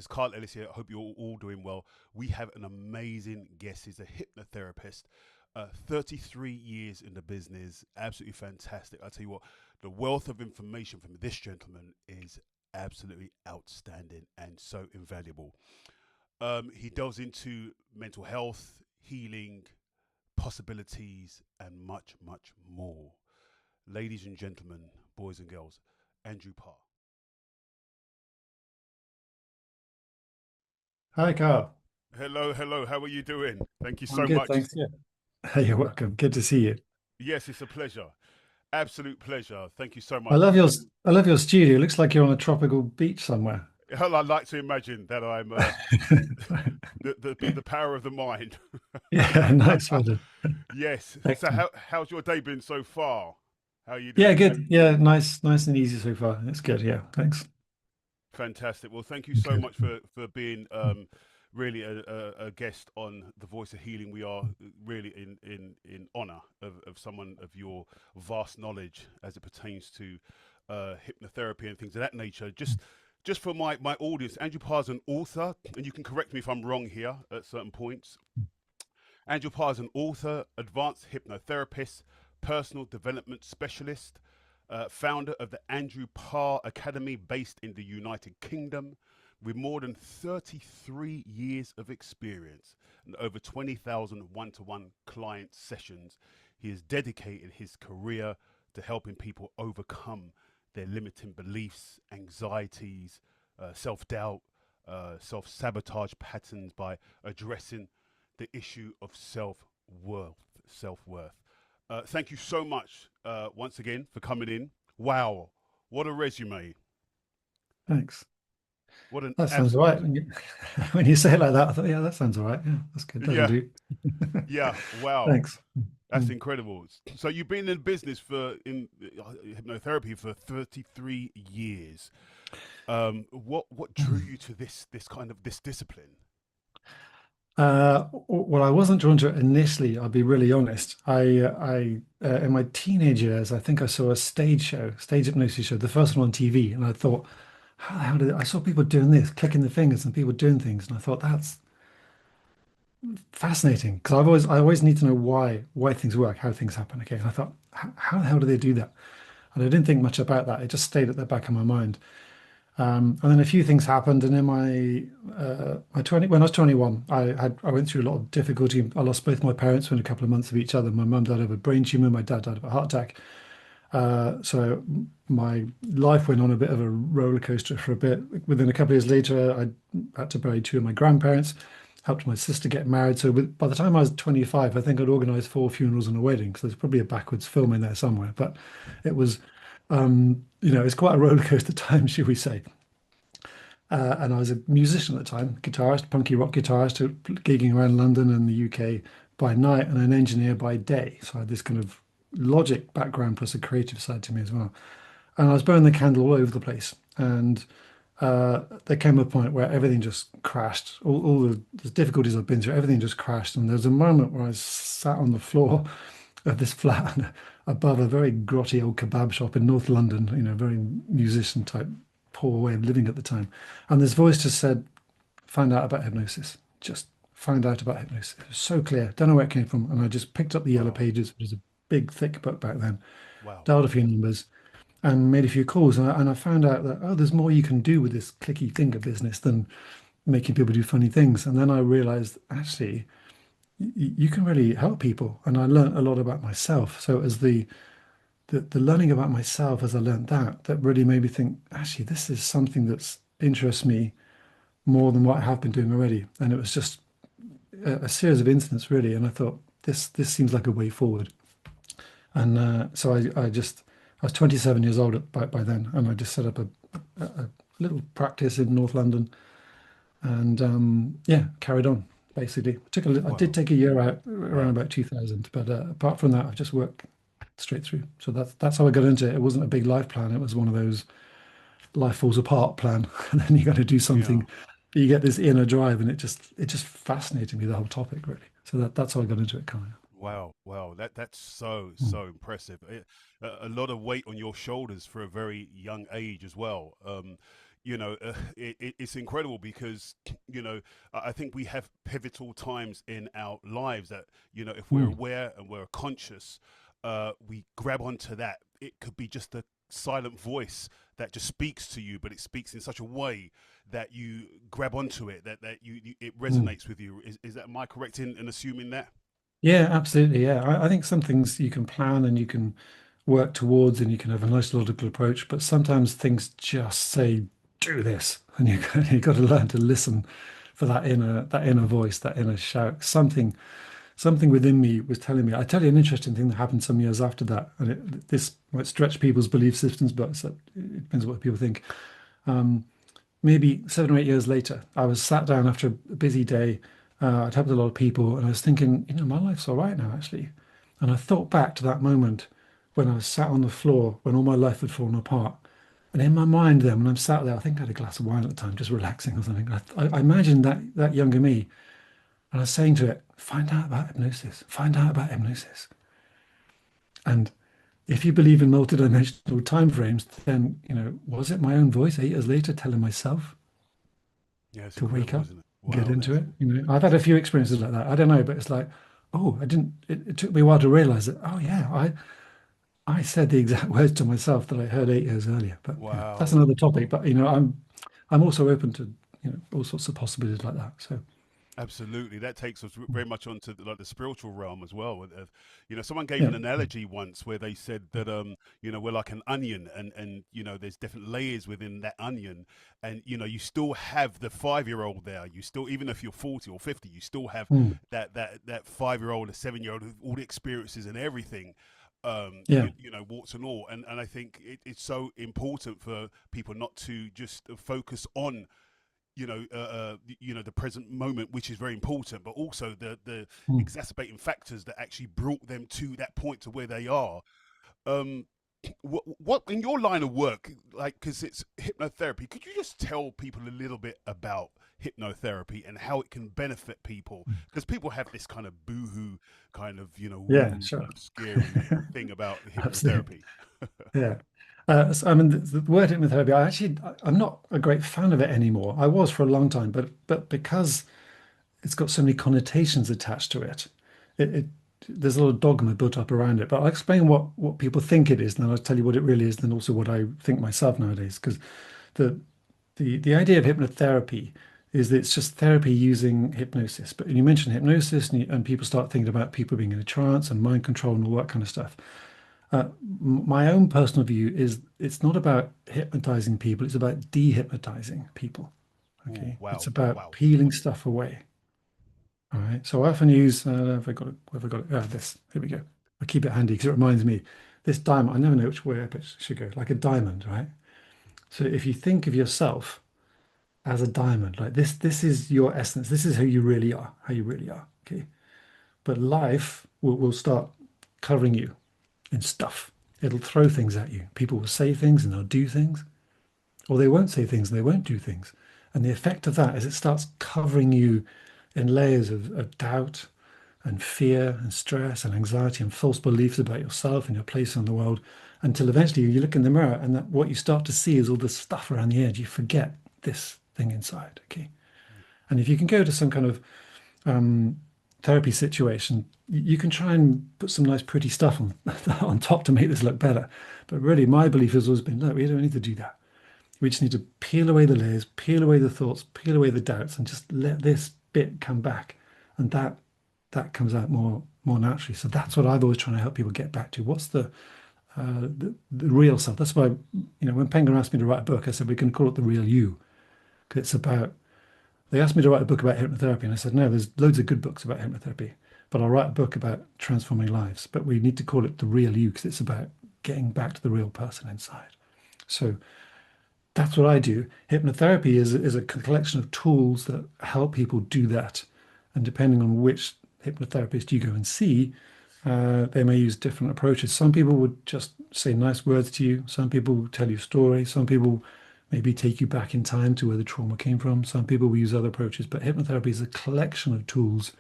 It's Carl Ellis here. I hope you're all doing well. We have an amazing guest. He's a hypnotherapist, 33 years in the business. Absolutely fantastic. I tell you what, the wealth of information from this gentleman is absolutely outstanding and so invaluable. He delves into mental health, healing, possibilities, and much, much more. Ladies and gentlemen, boys and girls, Andrew Parr. Hi, Carl. Hello, hello. How are you doing? Thank you I'm so good, much. thanks. Yeah. Hey, you're welcome. Good to see you. Yes, it's a pleasure. Absolute pleasure. Thank you so I much. love your I love your studio. It looks like you're on a tropical beach somewhere. Hell, I'd like to imagine that I'm the power of the mind. Yeah, nice. Well done. Yes. So Excellent. how's your day been so far? How are you Yeah, doing? good. Yeah, nice and easy so far. It's good. Yeah, thanks. Fantastic. Well, thank you so Good. much for being really a guest on the Voice of Healing. We are really in honor of someone of your vast knowledge as it pertains to hypnotherapy and things of that nature. Just for my audience, Andrew Parr's an author, and you can correct me if I'm wrong here at certain points. Andrew Parr is an author, advanced hypnotherapist, personal development specialist, founder of the Andrew Parr Academy based in the United Kingdom, with more than 33 years of experience and over 20,000 one to one client sessions. He has dedicated his career to helping people overcome their limiting beliefs, anxieties, self doubt, self sabotage patterns by addressing the issue of self worth. Thank you so much once again for coming in. Wow, what a resume! Thanks. What an That sounds all absolute right. When you say it like that, I thought, yeah, that sounds all right. Yeah, that's good. That'll yeah, do. yeah. Wow, Thanks. that's Mm. incredible. So you've been in business for in hypnotherapy for 33 years. What drew you to this kind of this discipline? Well, I wasn't drawn to it initially, I'll be really honest. In my teenage years, I think I saw a stage hypnosis show, the first one on TV, and I thought, how the hell did I saw people doing this, clicking the fingers, and people doing things, and I thought that's fascinating because I always need to know why things work, how things happen. Okay, and I thought, how the hell do they do that? And I didn't think much about that. It just stayed at the back of my mind. And then a few things happened, and in my 20 when I was 21, I went through a lot of difficulty. I lost both my parents within a couple of months of each other. My mum died of a brain tumor, my dad died of a heart attack. So my life went on a bit of a roller coaster for a bit. Within a couple of years later, I had to bury two of my grandparents, helped my sister get married. So by the time I was 25, I think I'd organized four funerals and a wedding. So there's probably a backwards film in there somewhere. But it was, it's quite a roller coaster time, should we say. And I was a musician at the time, guitarist, punky rock guitarist, gigging around London and the UK by night, and an engineer by day. So I had this kind of logic background plus a creative side to me as well. And I was burning the candle all over the place. And there came a point where everything just crashed. All the difficulties I've been through, everything just crashed. And there was a moment where I sat on the floor of this flat above a very grotty old kebab shop in North London, very musician type poor way of living at the time. And this voice just said, find out about hypnosis. Just find out about hypnosis. It was so clear. Don't know where it came from. And I just picked up the Yellow Wow, Pages, which is a big, thick book back then, wow, dialed a few numbers, and made a few calls. And I found out that, oh, there's more you can do with this clicky finger business than making people do funny things. And then I realized, actually, you can really help people. And I learned a lot about myself. So as the learning about myself as I learned that really made me think, actually, this is something that's interests me more than what I have been doing already. And it was just a series of incidents, really. And I thought, this seems like a way forward. And so I was 27 years old by then, and I just set up a little practice in North London, and yeah, carried on. Basically, I did wow. take a year out around Wow. about 2000, but apart from that, I've just worked straight through. So that's how I got into it. It wasn't a big life plan. It was one of those life falls apart plan, and then you got to do Yeah. something. But you get this inner drive, and it just fascinated me, the whole topic, really. So that's how I got into it, kind Wow, wow, that's so of. so impressive. A lot of weight on your shoulders for a very young age as well. it's incredible because I think we have pivotal times in our lives that if we're Mm. aware and we're conscious, we grab onto that. It could be just a silent voice that just speaks to you, but it speaks in such a way that you grab onto it, that it Mm. resonates with you. Is that, am I correct in assuming that? Yeah, absolutely. Yeah, I think some things you can plan and you can work towards, and you can have a nice logical approach. But sometimes things just say, "Do this," and you got to learn to listen for that inner voice, that inner shout. Something within me was telling me. I tell you an interesting thing that happened some years after that, and this might stretch people's belief systems, but it depends what people think. Maybe 7 or 8 years later, I was sat down after a busy day. I'd helped a lot of people, and I was thinking, my life's all right now, actually. And I thought back to that moment when I was sat on the floor, when all my life had fallen apart. And in my mind, then, when I'm sat there, I think I had a glass of wine at the time, just relaxing or something. I imagined that younger me, and I was saying to it, find out about hypnosis, find out about hypnosis. And if you believe in multidimensional time frames, then, was it my own voice 8 years later telling myself Yeah, it's to wake incredible, up, isn't it? get Wow, into that's it? I've had a few experiences like that. I don't know, but it's like, oh, I didn't. It took me a while to realize that. Oh, yeah, I said the exact words to myself that I heard 8 years earlier. But that's wow. another topic. But I'm also open to all sorts of possibilities like that. So Absolutely, that takes us very much onto like the spiritual realm as well. Someone gave yeah. an analogy once where they said that we're like an onion, and there's different layers within that onion, and you still have the 5-year-old there. You still, even if you're 40 or 50, you still have Mm. that 5-year-old, a 7-year-old, all the experiences and everything. Yeah. Warts and all, and I think it's so important for people not to just focus on the present moment, which is very important, but also the Mm. exacerbating factors that actually brought them to that point to where they are. Um, what in your line of work, like, because it's hypnotherapy, could you just tell people a little bit about hypnotherapy and how it can benefit people? Because people have this kind of boohoo, kind of Yeah, woo, sure. kind of scary thing about Absolutely. hypnotherapy. Yeah. So, I mean, the word hypnotherapy, I'm not a great fan of it anymore. I was for a long time, but because it's got so many connotations attached to it, it there's a lot of dogma built up around it. But I'll explain what people think it is, and then I'll tell you what it really is, and also what I think myself nowadays. Because the the idea of hypnotherapy is that it's just therapy using hypnosis. But you mentioned hypnosis, and people start thinking about people being in a trance and mind control and all that kind of stuff. My own personal view is it's not about hypnotizing people, it's about dehypnotizing people. Oh Okay. It's wow, about wow. peeling stuff away. All right. So I often use, have I got it? Where have I got it? This. Here we go. I keep it handy because it reminds me this diamond. I never know which way up it should go, like a diamond, right? So if you think of yourself as a diamond, like this is your essence. This is who you really are, how you really are. Okay. But life will start covering you in stuff. It'll throw things at you. People will say things and they'll do things, or they won't say things and they won't do things. And the effect of that is it starts covering you in layers of doubt and fear and stress and anxiety and false beliefs about yourself and your place in the world until eventually you look in the mirror and that what you start to see is all this stuff around the edge. You forget this thing inside. Okay. And if you can go to some kind of um, therapy situation, you can try and put some nice, pretty stuff on on top to make this look better. But really, my belief has always been, no, we don't need to do that. We just need to peel away the layers, peel away the thoughts, peel away the doubts, and just let this bit come back, and that comes out more naturally. So that's what I've always trying to help people get back to. What's the real self? That's why when Penguin asked me to write a book, I said we can call it the real you. 'Cause it's about they asked me to write a book about hypnotherapy, and I said, no, there's loads of good books about hypnotherapy, but I'll write a book about transforming lives. But we need to call it the real you because it's about getting back to the real person inside. So that's what I do. Hypnotherapy is a collection of tools that help people do that. And depending on which hypnotherapist you go and see, they may use different approaches. Some people would just say nice words to you. Some people will tell you stories. Some people maybe take you back in time to where the trauma came from. Some people will use other approaches. But hypnotherapy is a collection of tools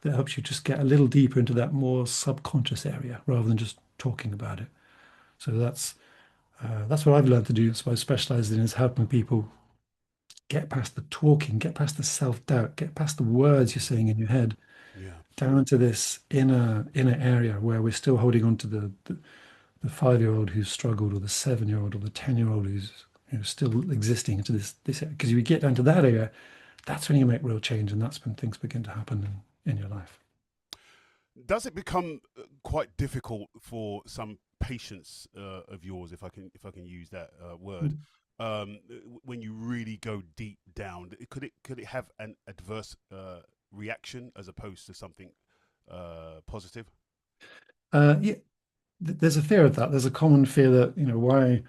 that helps you just get a little deeper into that more subconscious area rather than just talking about it. So that's what I've learned to do. So I specialize in is helping people get past the talking, get past the self-doubt, get past the words you're saying in your head, Yeah. down to this inner area where we're still holding on to the 5-year-old who's struggled, or the 7-year-old, or the 10-year-old who's still existing into this because if you get down to that area, that's when you make real change, and that's when things begin to happen in your life. Does it become quite difficult for some patients of yours, if I can use that word, when you really go deep down? Could it have an adverse reaction as opposed to something positive? Yeah, there's a fear of that. There's a common fear that, why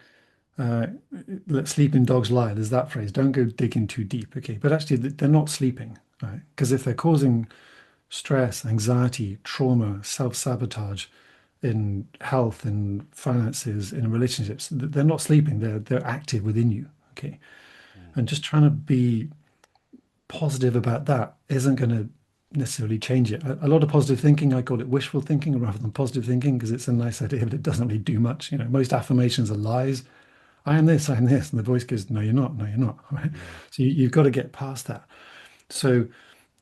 uh, let sleeping dogs lie. There's that phrase. Don't go digging too deep. Okay, but actually, they're not sleeping, right? Because if they're causing stress, anxiety, trauma, self-sabotage in health, in finances, in relationships, they're not sleeping. They're active within you. Okay, Mm. and just trying to be positive about that isn't going to necessarily change it. A lot of positive thinking, I call it wishful thinking rather than positive thinking because it's a nice idea, but it doesn't really do much. Most affirmations are lies. I am this, I am this. And the voice goes, no, you're not, no, you're not. Right? Yeah. So you've got to get past that. So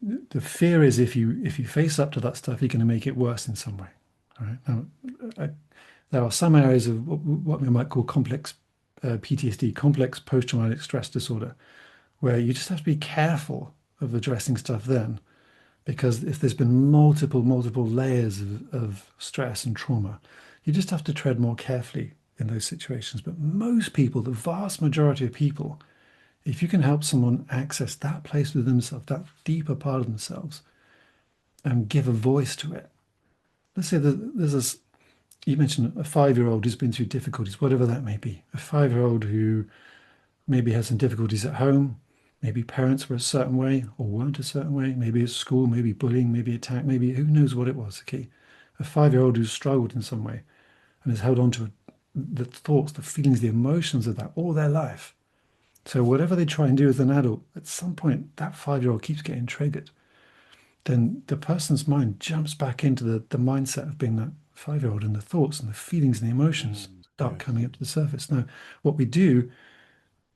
the fear is if you face up to that stuff, you're going to make it worse in some way. All right. Now, I, there are some areas of what we might call complex PTSD, complex post-traumatic stress disorder, where you just have to be careful of addressing stuff then. Because if there's been multiple layers of stress and trauma, you just have to tread more carefully in those situations. But most people, the vast majority of people, if you can help someone access that place within themselves, that deeper part of themselves, and give a voice to it. Let's say that there's this, you mentioned a 5-year-old who's been through difficulties, whatever that may be. A 5-year-old who maybe had some difficulties at home. Maybe parents were a certain way or weren't a certain way. Maybe at school, maybe bullying, maybe attack, maybe who knows what it was. Okay. A 5-year-old who's struggled in some way and has held on to the thoughts, the feelings, the emotions of that all their life. So whatever they try and do as an adult, at some point that 5-year-old keeps getting triggered. Then the person's mind jumps back into the mindset of being that 5-year-old, and the thoughts and the feelings and the emotions Mm. start Yes. coming up to the surface. Now, what we do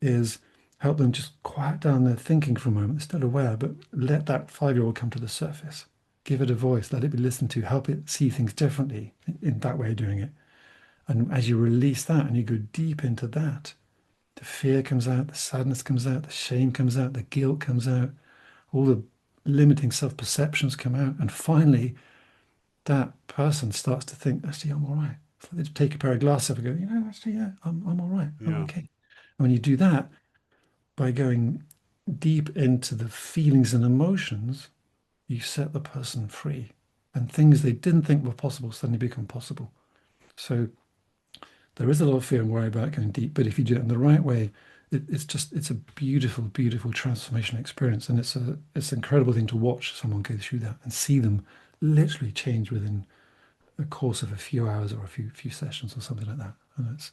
is help them just quiet down their thinking for a moment. They're still aware, but let that 5-year-old come to the surface. Give it a voice, let it be listened to, help it see things differently in that way of doing it. And as you release that and you go deep into that, the fear comes out, the sadness comes out, the shame comes out, the guilt comes out, all the limiting self-perceptions come out. And finally, that person starts to think, actually, I'm all right. It's like they just take a pair of glasses up and go, actually, yeah, I'm all right. I'm Yeah. okay. And when you do that, by going deep into the feelings and emotions, you set the person free. And things they didn't think were possible suddenly become possible. So there is a lot of fear and worry about going deep, but if you do it in the right way, it's a beautiful transformation experience. And it's an incredible thing to watch someone go through that and see them literally change within the course of a few hours or a few sessions or something like that. And it's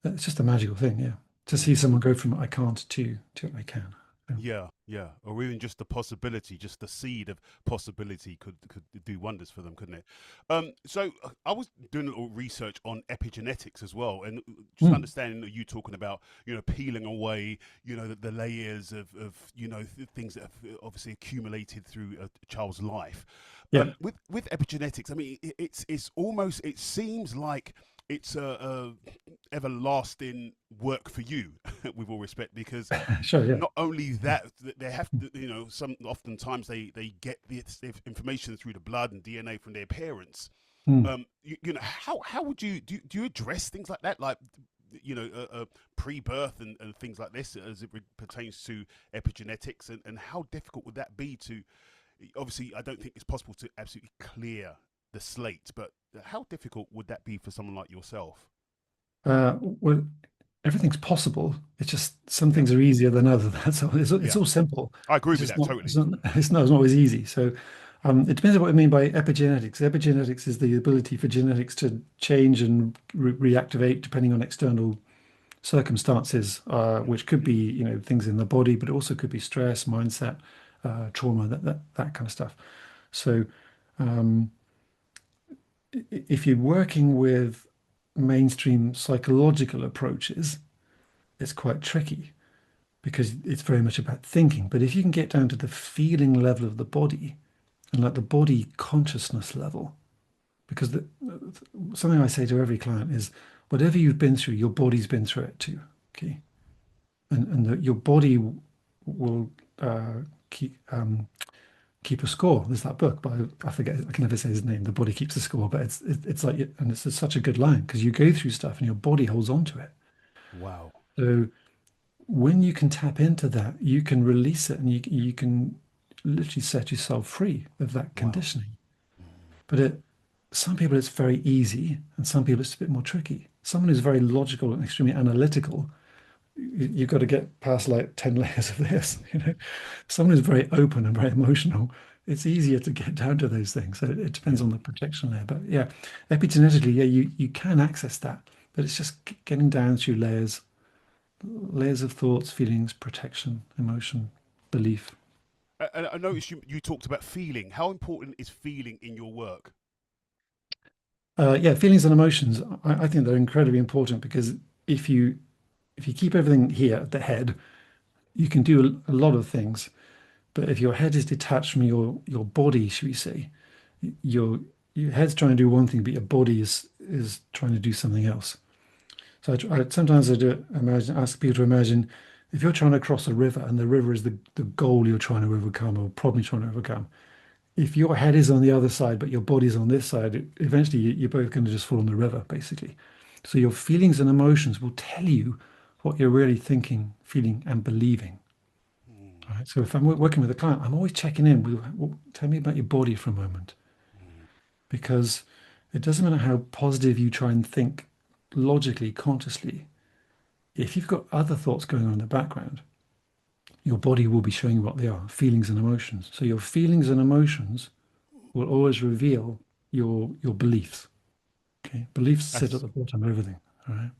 it's just a magical thing, yeah. To see Mm. someone go from I can't to I can. Yeah. Yeah, yeah, or even just the possibility, just the seed of possibility could do wonders for them, couldn't it? So I was doing a little research on epigenetics as well, and just Mm, understanding that you talking about peeling away the layers of things that have obviously accumulated through a child's life. yeah, With epigenetics, I mean, it's almost, it seems like it's a everlasting work for you, with all respect, because sure, yeah. not only that, they have to, some oftentimes they get this information through the blood and DNA from their parents. Mm. How would do you address things like that, like pre-birth and things like this, as it pertains to epigenetics, and how difficult would that be to, obviously I don't think it's possible to absolutely clear the slate, but how difficult would that be for someone like yourself? Well, everything's possible. It's just some Yeah, things are easier than others. That's all. It's yeah, all simple. I agree It's with just that not. totally. It's not always easy. So, it depends on what I mean by epigenetics. Epigenetics is the ability for genetics to change and reactivate depending on external circumstances, which could be things in the body, but it also could be stress, mindset, trauma, that kind of stuff. So, um, if you're working with mainstream psychological approaches, it's quite tricky. because it's very much about thinking. But if you can get down to the feeling level of the body and like the body consciousness level, because something I say to every client is whatever you've been through, your body's been through it too. Okay. And your body will keep keep a score. There's that book, but I forget. I can never say his name. The body keeps a score, but it's like, and it's such a good line because you go through stuff and your body holds on to it. Wow. So when you can tap into that, you can release it and you can literally set yourself free of that Wow. conditioning. Mm. But some people it's very easy, and some people it's a bit more tricky. Someone who's very logical and extremely analytical, you've got to get past like 10 layers of this, you know. Someone who's very open and very emotional, it's easier to get down to those things. So it depends Yeah. on the protection layer. But yeah, epigenetically, yeah, you can access that, but it's just getting down through layers of thoughts, feelings, protection, emotion, belief. And I noticed you talked about feeling. How important is feeling in your work? Yeah, feelings and emotions. I think they're incredibly important because if you if you keep everything here at the head, you can do a lot of things. But if your head is detached from your body, should we say, your your head's trying to do one thing, but your body is trying to do something else. So sometimes I do imagine ask people to imagine if you're trying to cross a river and the river is the goal you're trying to overcome or problem you're trying to overcome. If your head is on the other side, but your body's on this side, eventually you're both going to just fall in the river, basically. So your feelings and emotions will tell you what you're really thinking, feeling, and believing. Mm. All right. So if I'm working with a client, I'm always checking in. Well, tell me about your body for a moment, Mm. because it doesn't matter how positive you try and think logically, consciously. If you've got other thoughts going on in the background, your body will be showing you what they are, feelings and emotions. So your feelings and emotions will always reveal your beliefs. Okay, beliefs sit at That's the bottom of everything. All right,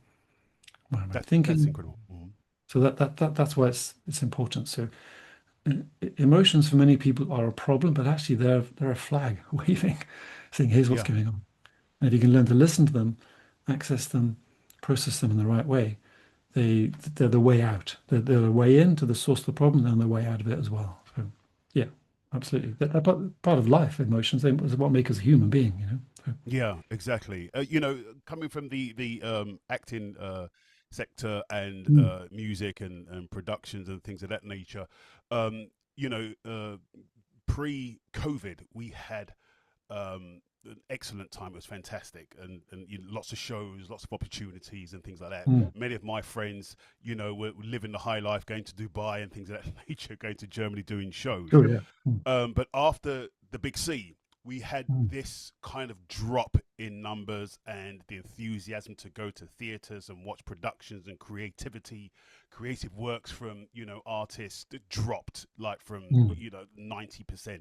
what am I that's thinking? incredible. Mm. So that's why it's important. So emotions for many people are a problem, but actually they're a flag waving, saying here's what's Yeah. going on. And if you can learn to listen to them, access them, process them in the right way, they're the way out. They're the way into the source of the problem and the way out of it as well. So yeah, absolutely. They're part of life. Emotions, they is what make us a human being. You know. So, Yeah, exactly. Coming from the acting sector and mm, music and productions and things of that nature, um, you know, pre-COVID, we had an excellent time. It was fantastic, and lots of shows, lots of opportunities, and things like that. mm. Many of my friends, were living the high life, going to Dubai and things of that nature, going to Germany doing shows. Sure, yeah. Mm, But after the big C, we had mm, this kind of drop in numbers and the enthusiasm to go to theaters and watch productions and creative works from artists that dropped like from mm, 90%.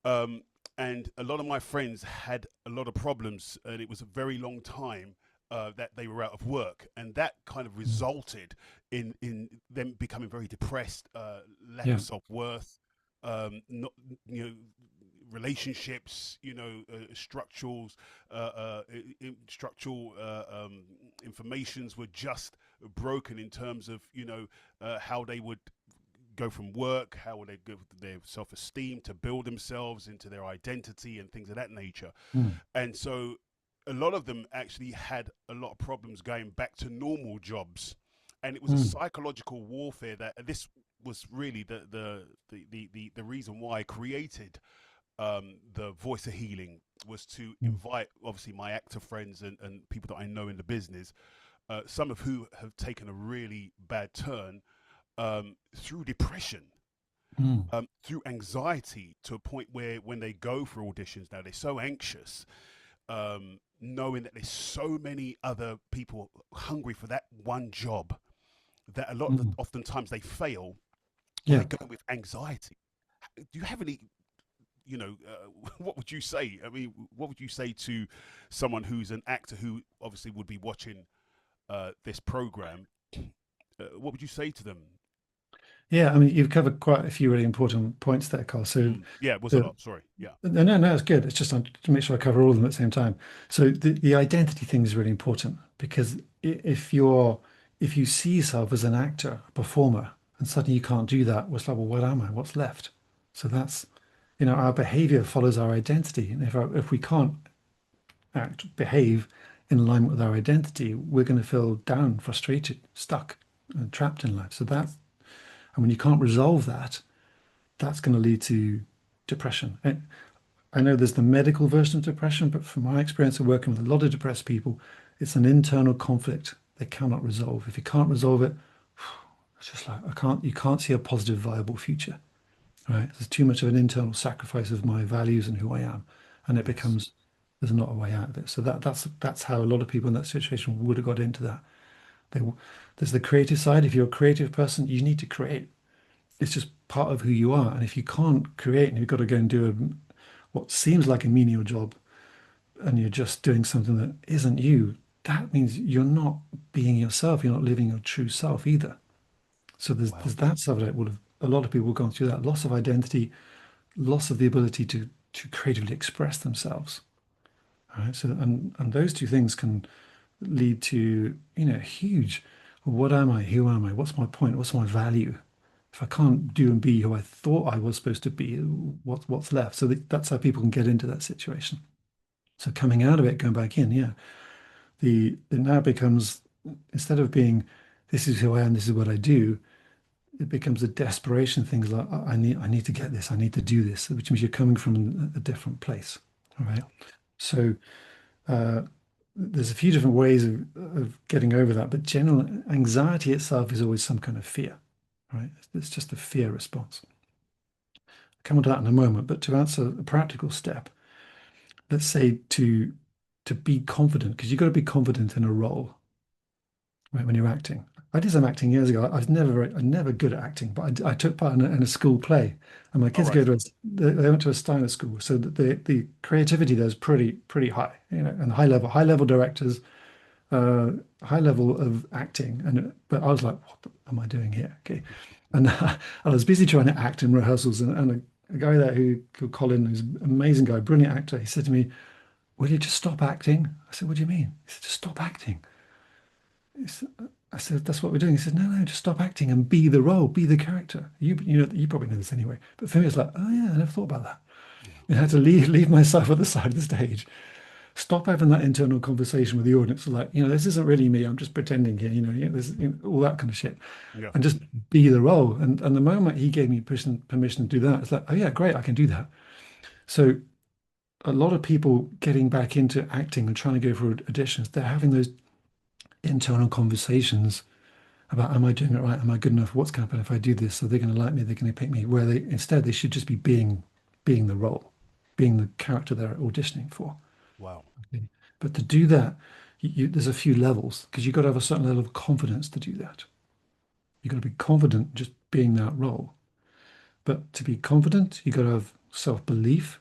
Um, and a lot of my friends had a lot of problems, and it was a very long time that they were out of work, and that kind of mm. resulted in them becoming very depressed, lack Yeah. of self worth, not you know relationships, structural informations were just broken in terms of how they would go from work, how will they go with their self-esteem to build themselves into their identity and things of that nature. Mm, And so a lot of them actually had a lot of problems going back to normal jobs. And it was a mm, psychological warfare that this was really the reason why I created the voice of healing was to mm, invite obviously my actor friends and people that I know in the business, some of who have taken a really bad turn through depression, mm, through anxiety, to a point where when they go for auditions now, they're so anxious, knowing that there's so many other people hungry for that one job, that a lot of mm. oftentimes they fail, or they Yeah. go with anxiety. Do you have any, what would you say? I mean, what would you say to someone who's an actor who obviously would be watching this program? What would you say to them? Yeah. I mean, you've covered quite a few really important points there, Carl. So Mm. Yeah, it was a the lot. Sorry. Yeah. no, it's good. It's just to make sure I cover all of them at the same time. So the identity thing is really important because if you see yourself as an actor, a performer, and suddenly you can't do that. Well, it's like, well, what am I? What's left? So that's, our behavior follows our identity. And if we can't behave in alignment with our identity, we're going to feel down, frustrated, stuck, and trapped in life. And when you can't resolve that, that's going to lead to depression. And I know there's the medical version of depression, but from my experience of working with a lot of depressed people, it's an internal conflict they cannot resolve. If you can't resolve it, it's just like you can't see a positive, viable future. Right? There's too much of an internal sacrifice of my values and who I am, and it Yes. becomes there's not a way out of it. So that's how a lot of people in that situation would have got into that. They, there's the creative side. If you're a creative person, you need to create. It's just part of who you are. And if you can't create and you've got to go and do what seems like a menial job and you're just doing something that isn't you, that means you're not being yourself. You're not living your true self either. So there's Wow. that side that would have a lot of people have gone through that loss of identity, loss of the ability to creatively express themselves. Right. So and those two things can lead to, huge what am I? Who am I? What's my point? What's my value? If I can't do and be who I thought I was supposed to be, what's left? So that's how people can get into that situation. So coming out of it, going back in, yeah, it now becomes instead of being this is who I am, this is what I do, it becomes a desperation. Things like I need to get this, I need to do this, which means you're coming from a different place. All right. Yeah. So uh, there's a few different ways of getting over that, but general anxiety itself is always some kind of fear, right? It's just a fear response. I'll come on to that in a moment, but to answer a practical step, let's say to be confident, because you've got to be confident in a role, right, when you're acting. I did some acting years ago. I was never good at acting, but I took part in a school play, and my All kids right. they went to a Steiner school, so that the creativity there is pretty high, and high level directors, uh, high level of acting, but I was like, what am I doing here? Okay, and I was busy trying to act in rehearsals, and a guy there who called Colin, who's an amazing guy, brilliant actor, he said to me, "Will you just stop acting?" I said, "What do you mean?" He said, "Just stop acting." He said, I said, "That's what we're doing." He said, "No, just stop acting and be the role, be the character." You probably know this anyway, but for me, it's like, oh yeah, I never thought about that. Yeah. I had to leave myself at the side of the stage, stop having that internal conversation with the audience, like, this isn't really me. I'm just pretending here, this, all that kind of shit, Yeah. and just be the role. And the moment he gave me permission to do that, it's like, oh yeah, great, I can do that. So a lot of people getting back into acting and trying to go for auditions, they're having those internal conversations about, am I doing it right? Am I good enough? What's going to happen if I do this? So they're going to like me. They're going to pick me. Where they should just be being the role, being the character they're auditioning for. Wow. Okay. But to do that, there's a few levels because you've got to have a certain level of confidence to do that. You've got to be confident just being that role. But to be confident, you've got to have self-belief.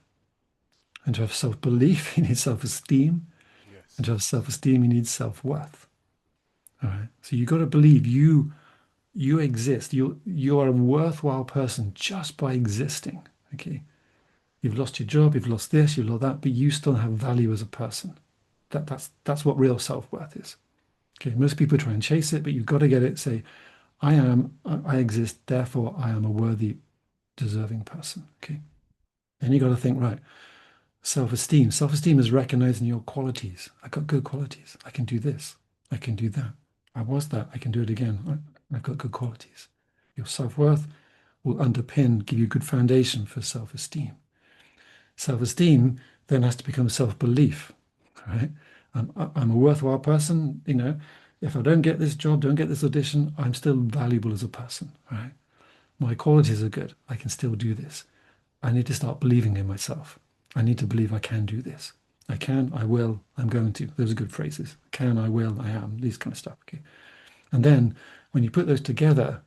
And to have self-belief, you need self-esteem. And Yes. to have self-esteem, you need self-worth. All right. So you've got to believe you exist. You are a worthwhile person just by existing. Okay. You've lost your job, you've lost this, you've lost that, but you still have value as a person. That's what real self-worth is. Okay. Most people try and chase it, but you've got to get it. Say, I exist, therefore I am a worthy, deserving person. Okay. And you got to think, right, self-esteem. Self-esteem is recognizing your qualities. I got good qualities. I can do this. I can do that. I was that. I can do it again. I've got good qualities. Your self-worth will underpin, give you a good foundation for self-esteem. Self-esteem then has to become self-belief, right? I'm a worthwhile person. If I don't get this job, don't get this audition, I'm still valuable as a person, right? My qualities are good. I can still do this. I need to start believing in myself. I need to believe I can do this. I can, I will, I'm going to. Those are good phrases. Can, I will, I am, these kind of stuff. Okay. And then when you put those together,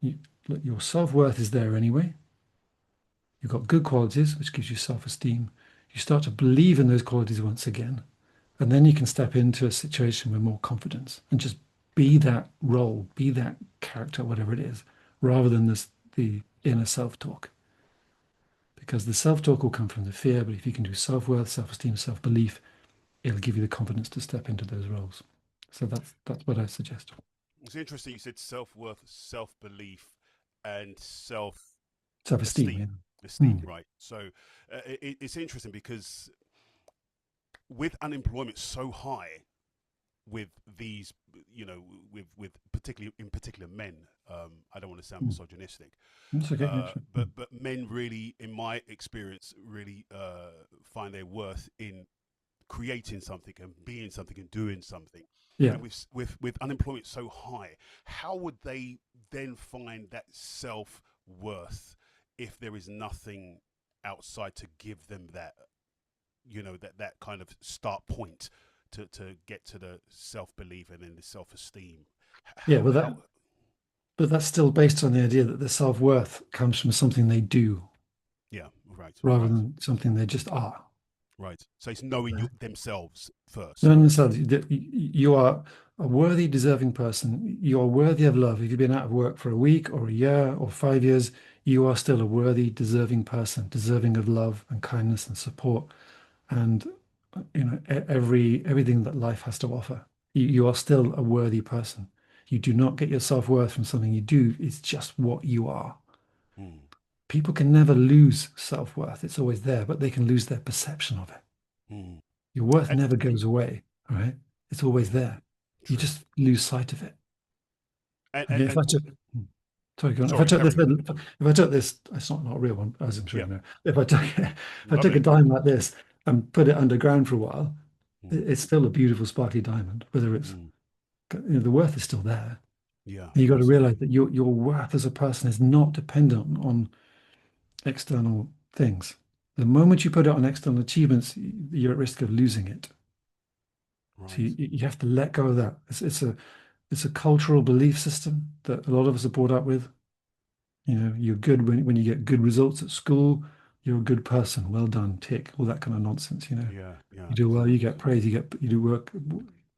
look, your self-worth is there anyway. You've got good qualities, which gives you self-esteem. You start to believe in those qualities once again. And then you can step into a situation with more confidence and just be that role, be that character, whatever it is, rather than the inner self-talk. Because the self-talk will come from the fear, but if you can do self-worth, self-esteem, self-belief, it'll give you the confidence to step into those roles. So that's what I suggest. It's interesting you said self-worth, self-belief, and Self-esteem. self-esteem. Yeah. Esteem, right? So it's interesting because with unemployment so high, with these, with particularly in particular men. I don't want to sound Mm. misogynistic, That's okay. Yeah, sure. but men really, in my experience, really find their worth in creating something and being something and doing something. Yeah. And with unemployment so high, how would they then find that self worth if there is nothing outside to give them that, that kind of start point to get to the self belief and then the self esteem? Yeah. How But that's still based on the idea that the self-worth comes from something they do Yeah, right, rather right, than something they just are. right. So it's knowing themselves first, Not right? necessarily that you are a worthy, deserving person. You are worthy of love. If you've been out of work for a week or a year or 5 years, you are still a worthy, deserving person, deserving of love and kindness and support and everything that life has to offer. You are still a worthy person. You do not get your self-worth from something you do. It's just what you are. Mm, People can never lose self-worth. It's always there, but they can lose their perception of it. mm. Your worth And never goes away, all right? It's always yeah, there. You true. just lose sight of it. And Okay, if I and took, sorry, go on. If I sorry, took this, carry on. if I took this, it's not a real one, as I'm sure Yeah, you know. If I took, if I love took a it. diamond like this and put it underground for a while, Mm, it's still a beautiful, sparkly diamond. Whether it's, mm. the worth is still there. Yeah, And you got to realize absolutely. that your worth as a person is not dependent on external things. The moment you put it on external achievements, you're at risk of losing it. So Right. you have to let go of that. It's a cultural belief system that a lot of us are brought up with. You're good when you get good results at school. You're a good person. Well done, tick. All that kind of nonsense. Yeah, yeah. You do well, you get praise. You do work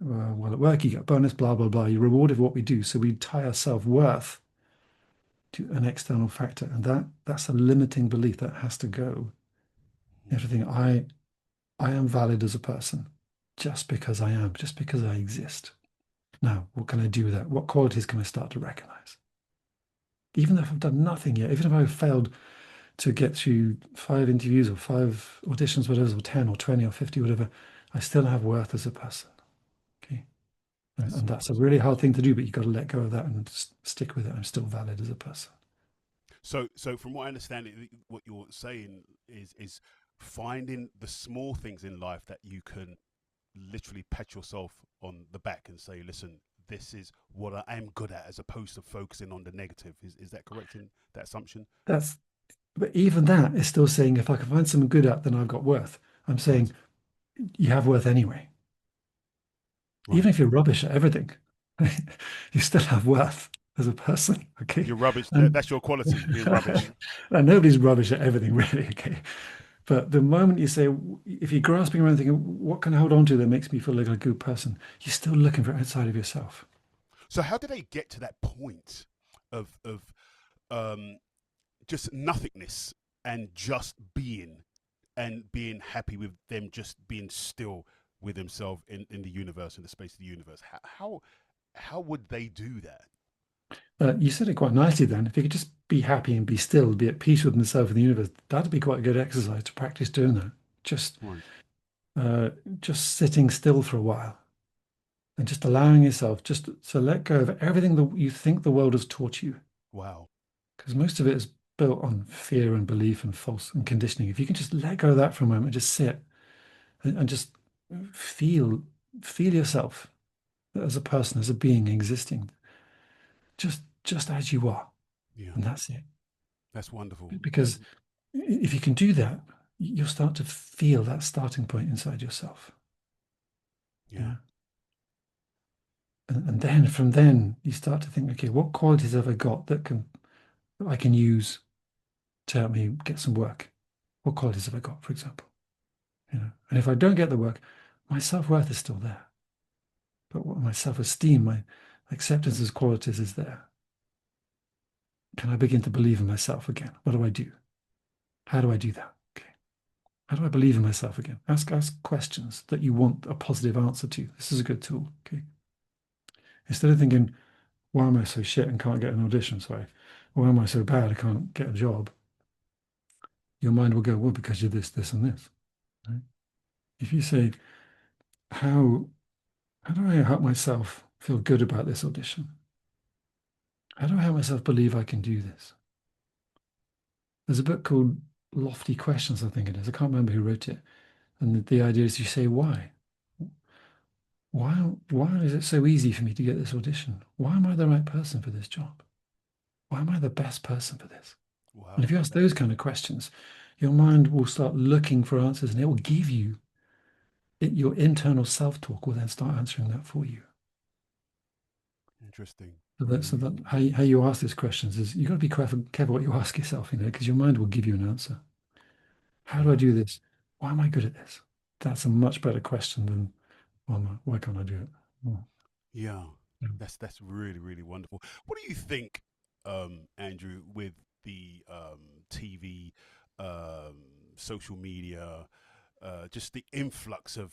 well at work. You get bonus. Blah blah blah. You're rewarded for what we do. So we tie our self-worth to an external factor, and that's a limiting belief that has to go. You have to Mm, think, I am valid as a person, just because I am, just because I exist. Now, what can I do with that? What qualities can I start to recognize? Even if I've done nothing yet, even if I've failed to get through 5 interviews or 5 auditions, whatever, or 10 or 20 or 50, whatever, I still have worth as a person. Okay. And, that's and that's a that's really hard thing to do, but you've got to let go of that and stick with it. I'm still valid as a person. so from what I understand, what you're saying is finding the small things in life that you can literally pat yourself on the back and say, listen, this is what I am good at, as opposed to focusing on the negative. Is that correct in that assumption? That's, but even that is still saying if I can find something good at, then I've got worth. I'm Right, saying you have worth anyway. Even right. if you're rubbish at everything, you still have worth as a person. Okay. You're rubbish. And, That's your quality, being rubbish. and nobody's rubbish at everything, really. Okay. But the moment you say, if you're grasping around thinking, what can I hold on to that makes me feel like a good person? You're still looking for outside of yourself. So how do they get to that point of um, just nothingness and just being and being happy with them just being still with themselves in the universe, in the space of the universe? How would they do that? You said it quite nicely then. If you could just be happy and be still, be at peace with yourself and the universe, that'd be quite a good exercise to practice doing that. Just, Right. uh, just sitting still for a while and just allowing yourself just to let go of everything that you think the world has taught you, Wow. because most of it is built on fear and belief and false and conditioning. If you can just let go of that for a moment, just sit and just feel feel yourself as a person, as a being existing, just as you are, Yeah. and that's it. That's wonderful. Because if you can do that, you'll start to feel that starting point inside yourself. Yeah. Yeah. And then from then you start to think, okay, what qualities have I got that I can use to help me get some work? What qualities have I got, for example? And if I don't get the work, my self-worth is still there. But what my self-esteem, my acceptance as qualities is there. Can I begin to believe in myself again? What do I do? How do I do that? Okay. How do I believe in myself again? Ask questions that you want a positive answer to. This is a good tool. Okay. Instead of thinking, why am I so shit and can't get an audition? Sorry. Why am I so bad I can't get a job? Your mind will go, well, because you're this, this, and this. Right? If you say, how how do I help myself feel good about this audition? How do I help myself believe I can do this? There's a book called Lofty Questions, I think it is. I can't remember who wrote it. And the idea is you say, why? Why is it so easy for me to get this audition? Why am I the right person for this job? Why am I the best person for this? And if Wow. you ask those kind of questions, your mind will start looking for answers and it will give you your internal self-talk will then start answering that for you. Interesting. So that how you ask these questions is you've got to be careful what you ask yourself, because your mind will give you an answer. How do I Yeah. do this? Why am I good at this? That's a much better question than why can't I do it? Well, Yeah, yeah. that's really really wonderful. What do you think, Andrew, with the TV, um, social media, just the influx of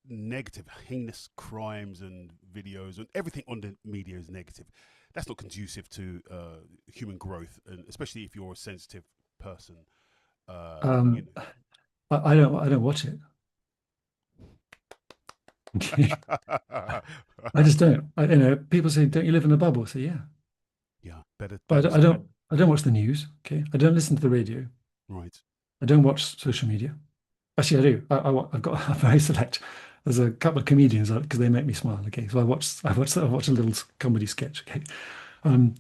negative, heinous crimes and videos and everything on the media is negative. That's not conducive to human growth, and especially if you're a sensitive person. You Um, I don't watch it. know. I just don't. People say, "Don't you live in a bubble?" I say, "Yeah," Yeah, better but better I said. don't. I don't watch the news. Okay, I don't listen to the radio. Right. I don't watch social media. Actually, I do. I've got a very select. There's a couple of comedians because they make me smile. Okay, so I watch a little comedy sketch. Okay,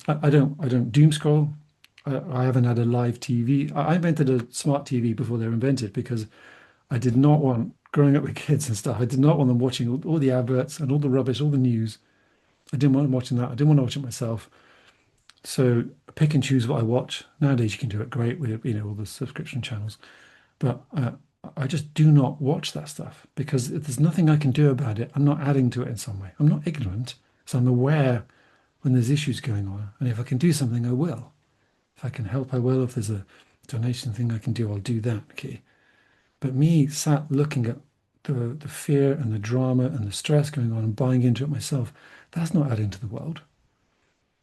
I don't doom scroll. I haven't had a live TV. I invented a smart TV before they were invented because I did not want growing up with kids and stuff. I did not want them watching all the adverts and all the rubbish, all the news. I didn't want them watching that. I didn't want to watch it myself. So I pick and choose what I watch. Nowadays you can do it great with all the subscription channels. But I just do not watch that stuff because if there's nothing I can do about it. I'm not adding to it in some way. I'm not ignorant, so I'm aware when there's issues going on. And if I can do something, I will. If I can help, I will. If there's a donation thing I can do, I'll do that. Okay. But me sat looking at the fear and the drama and the stress going on and buying into it myself, that's not adding to the world.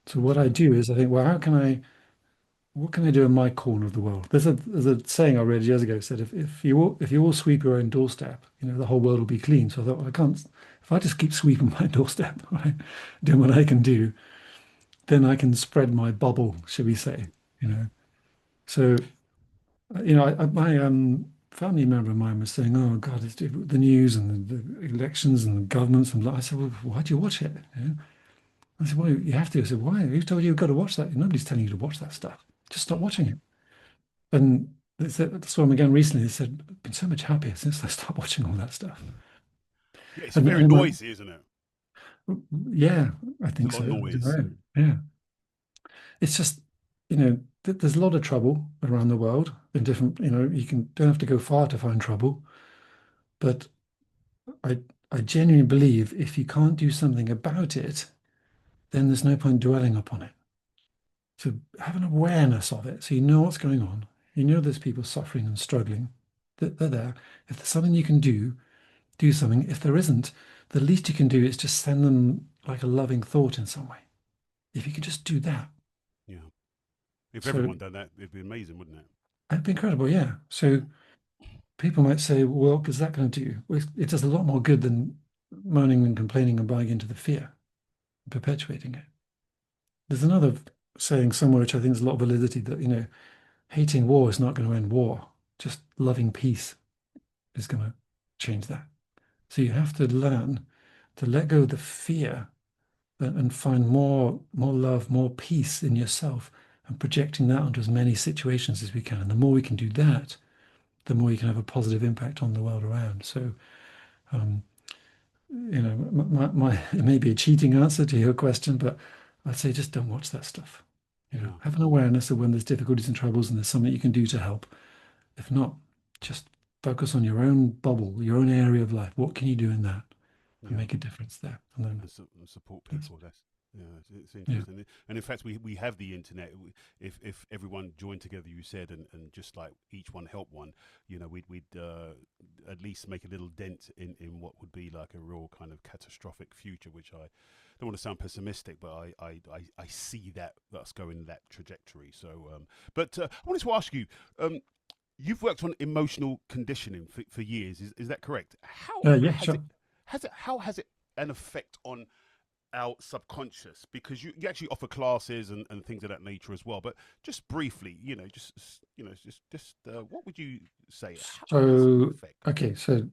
So what I Absolutely. do is I think, well, what can I do in my corner of the world? There's a saying I read years ago. It said if you all sweep your own doorstep, the whole world will be clean. So I thought, well, I can't. If I just keep sweeping my doorstep, right, doing what I can do, then I can spread my bubble, shall we say? You know. So my family member of mine was saying, "Oh God, it's the news and the elections and the governments." And I said, "Well, why do you watch it?" I said, "Well, you have to." I said, "Why? Who told you you've got to watch that? Nobody's telling you to watch that stuff. Just stop watching it." And I saw him again recently. They said, "I've been so much happier since I stopped watching all that stuff." Yeah, it's And very then noisy, isn't it? yeah, I There's think a lot so. of I don't noise. know. Yeah, it's just there's a lot of trouble around the world in different. You don't have to go far to find trouble, but I I genuinely believe if you can't do something about it, then there's no point dwelling upon it. So have an awareness of it, so you know what's going on. You know there's people suffering and struggling. That they're there. If there's something you can do something. If there isn't, the least you can do is just send them like a loving thought in some way. If you could just do that. Yeah. If So everyone done that, it'd be amazing, wouldn't it? it'd be incredible, yeah. So people might say, well, what is that going to do? Well, it does a lot more good than moaning and complaining and buying into the fear, perpetuating it. There's another saying somewhere which I think there's a lot of validity that, hating war is not going to end war. Just loving peace is going to change that. So you have to learn to let go of the fear and find more love, more peace in yourself and projecting that onto as many situations as we can. And the more we can do that, the more you can have a positive impact on the world around. So, um, it may be a cheating answer to your question, but I'd say just don't watch that stuff. Yeah. Have an awareness of when there's difficulties and troubles and there's something you can do to help. If not, just focus on your own bubble, your own area of life. What can you do in that and Yeah. make a difference there? And then And support that's people. That's Yeah, it's Yeah. interesting, and in fact, we have the internet. If everyone joined together, you said, and just like each one help one, we'd at least make a little dent in what would be like a real kind of catastrophic future. Which I don't want to sound pessimistic, but I see that's going that trajectory. So, but I wanted to ask you, um, you've worked on emotional conditioning for years. Is that correct? Yeah, sure. How has it an effect on our subconscious, because you actually offer classes and things of that nature as well, but just briefly, what would you say, how does it So, affect? okay, so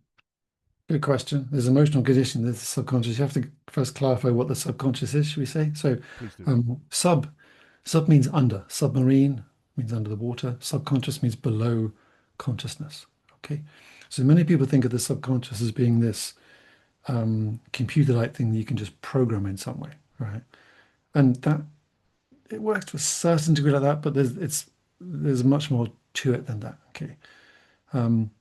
good question. There's emotional conditioning, there's the subconscious. You have to first clarify what the subconscious is, should we say? So, Please do. sub means under, submarine means under the water, subconscious means below consciousness. Okay, so many people think of the subconscious as being this computer-like thing that you can just program in some way, right? And that it works to a certain degree like that, but there's much more to it than that. Okay, um,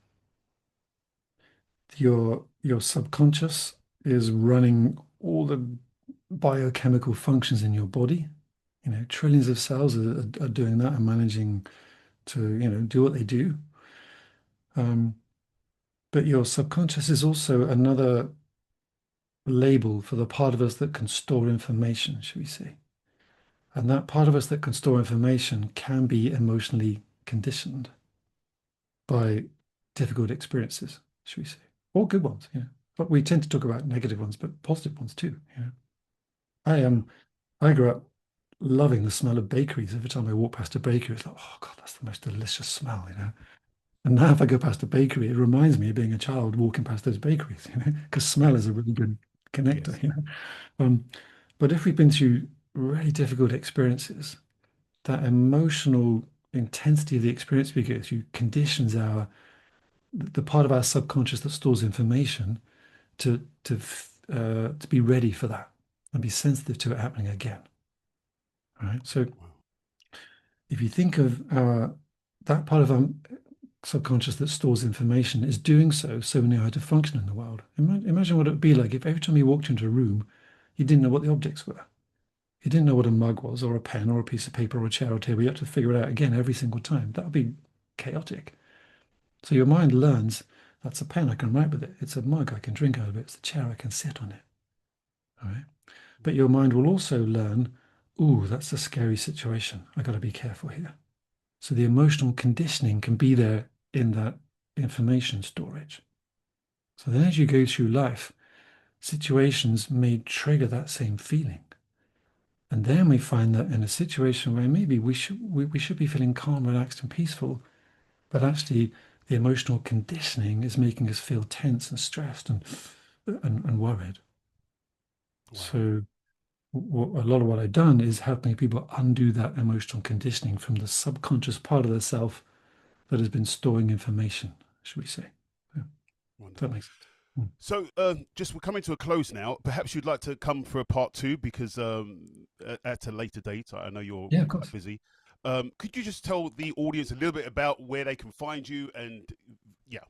your subconscious is running all the biochemical functions in your body. Trillions of cells are doing that and managing to, do what they do. Um, but your subconscious is also another label for the part of us that can store information, should we say. And that part of us that can store information can be emotionally conditioned by difficult experiences, should we say, or good ones, But we tend to talk about negative ones, but positive ones too. I Wow. I grew up loving the smell of bakeries. Every time I walk past a bakery, it's like, oh God, that's the most delicious smell. And now if I go past a bakery, it reminds me of being a child walking past those bakeries, because smell is a really good Yes. connector. Um, but if we've been through really difficult experiences, that emotional intensity of the experience we go through conditions the part of our subconscious that stores information to be ready for that and be sensitive to it happening again. Right. So Wow. if you think of that part of our subconscious that stores information is doing so we know how to function in the world. Imagine what it would be like if every time you walked into a room, you didn't know what the objects were. You didn't know what a mug was, or a pen, or a piece of paper, or a chair or table. You had to figure it out again every single time. That would be chaotic. So your mind learns that's a pen, I can write with it. It's a mug, I can drink out of it. It's a chair, I can sit on it. All right. But your mind will also learn, ooh, that's a scary situation. I got to be careful here. So the emotional conditioning can be there in that information storage. So then as you go through life, situations may trigger that same feeling. And then we find that in a situation where maybe we should be feeling calm, relaxed, and peaceful, but actually the emotional conditioning is making us feel tense and stressed and worried. Wow. So a lot of what I've done is helping people undo that emotional conditioning from the subconscious part of the self that has been storing information, should we say. Yeah, that Wonderful. makes sense. So, just we're coming to a close now. Perhaps you'd like to come for a part two, because at a later date, I know you're Yeah, of quite course. busy. Could you just tell the audience a little bit about where they can find you, and yeah,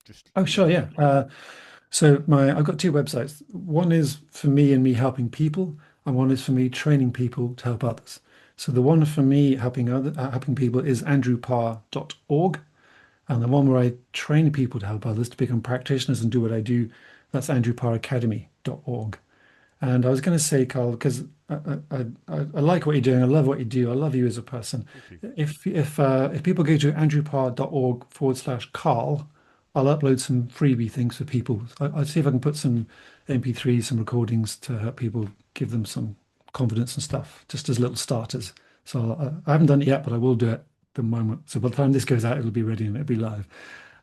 just Oh, sure, yeah. So I've got two websites. One is for me and me helping people, and one is for me training people to help others. So the one for me helping people is andrewparr.org, and the one where I train people to help others to become practitioners and do what I do, that's andrewparracademy.org. And I was going to say, Carl, because I like what you're doing. I love what you do. I love you as a person. thank you. If people go to andrewparr.org/Carl, I'll upload some freebie things for people. I'll see if I can put some MP3s, some recordings to help people give them some confidence and stuff, just as little starters. So I haven't done it yet, but I will do it the moment. So by the time this goes out, it'll be ready and it'll be live.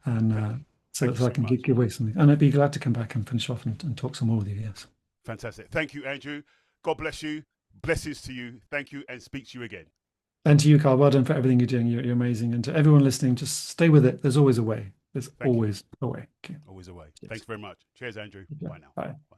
And Thank so, thank you so I so can much. give away something. And I'd be glad to come back and finish off and talk some more with you. Yes. Fantastic. Thank you, Andrew. God bless you. Blessings to you. Thank you, and speak to you again. And to you, Carl, well done for everything you're doing. You're amazing. And to everyone listening, just stay with it. There's always a way. There's Thank you. always a way. Okay. Always away. Yes. Thanks very much. Cheers, Andrew. Yeah. Bye now. Bye. Bye.